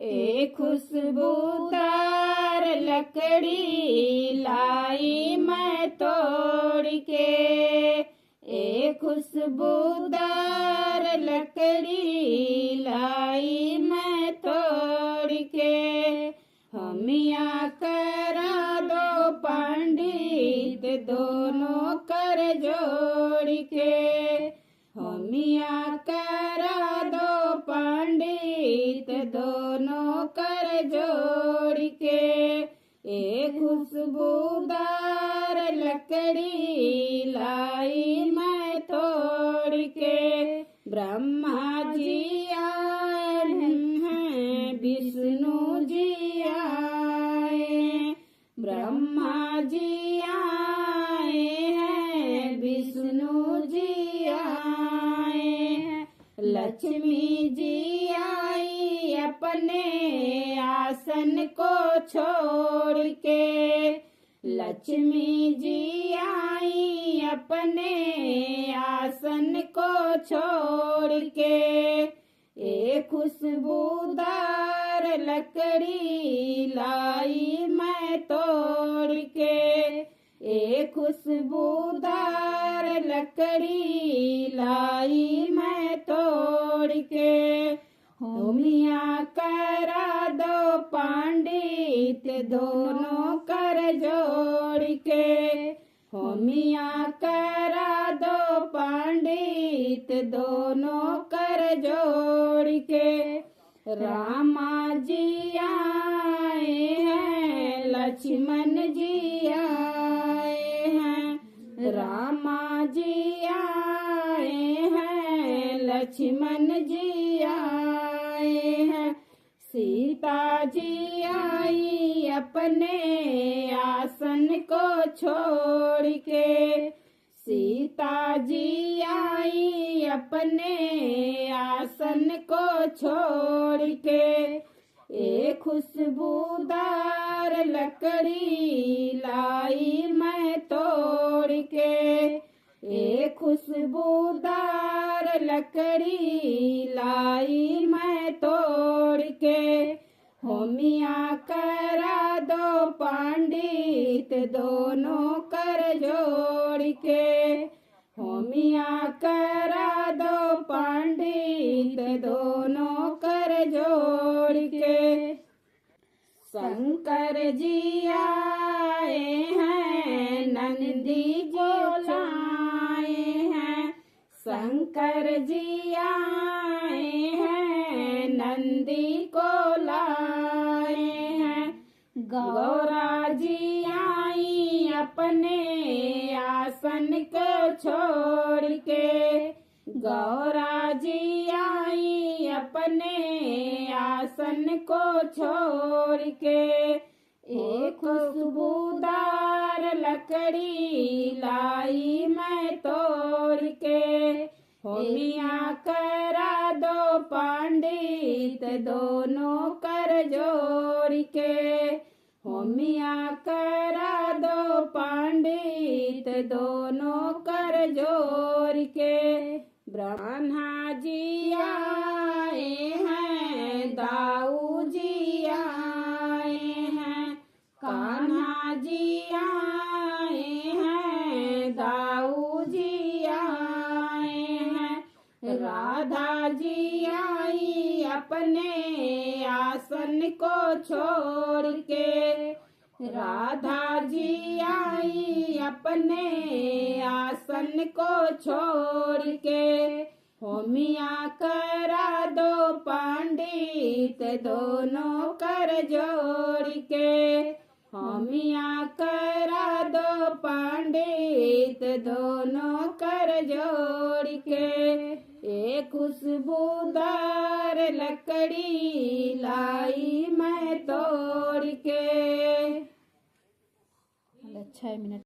एक खुशबूदार लकड़ी लाई मैं तोड़ के, एक खुशबूदार लकड़ी लाई मैं तोड़ के। हमिया करा दो पंडित दोनों कर जोड़ के, हमिया करा दो पंडित दोनों कर जोड़ के। एक खुशबूदार लकड़ी लाई मैं तोड़ के। ब्रह्मा जी आए हैं, विष्णु जी आए, ब्रह्मा जी आए हैं, विष्णु जी आए हैं, लक्ष्मी जी आई अपने आसन को छोड़ के, लक्ष्मी जी आई अपने आसन को छोड़ के। एक खुशबूदार लकड़ी लाई मैं तोड़ के, एक खुशबूदार लकड़ी लाई मैं तोड़ के। होमिया करा दो पंडित दोनों कर जोड़ के, होमिया करा दो पंडित दोनों कर जोड़ के। रामा जी आए हैं, लक्ष्मण जी आए हैं, रामा जी आए हैं, लक्ष्मण जी आए हैं, सीता जी आई अपने आसन को छोड़ के, सीता जी आई अपने आसन को छोड़ के। एक खुशबूदार लकड़ी लाई मैं तोड़ के, एक खुशबूदार लकड़ी लाई मैं तोड़ के। होमिया करा दो पंडित दोनों कर जोड़ के, होमिया करा दो पंडित दोनों कर जोड़ के। शंकर जी आए हैं, नंदी जी लाए हैं, शंकर जी आए हैं, नंदी को लाए हैं, गौरा जी आई अपने आसन को छोड़ के, गौरा जी आई अपने आसन को छोड़ के। एक खुशबूदार लकड़ी लाई मैं तोड़ के, होमिया करा दो पंडित दोनों कर जोड़ के, होमिया करा दो पंडित दोनों कर जोड़ के। ब्रह्मा जी आए हैं, दाऊ जी आए हैं, कान्हा जी आए हैं, दाऊ जी आए हैं, राधा जी आई अपने आसन को छोड़ के, राधा जी आई अपने आसन को छोड़ के। होमिया करा दो पंडित दोनों कर जोड़ के, होमिया करा दो पंडित दोनों कर जोड़ के। एक खुशबूदार लकड़ी लाई मैं तोड़ के। अच्छा है मिनट।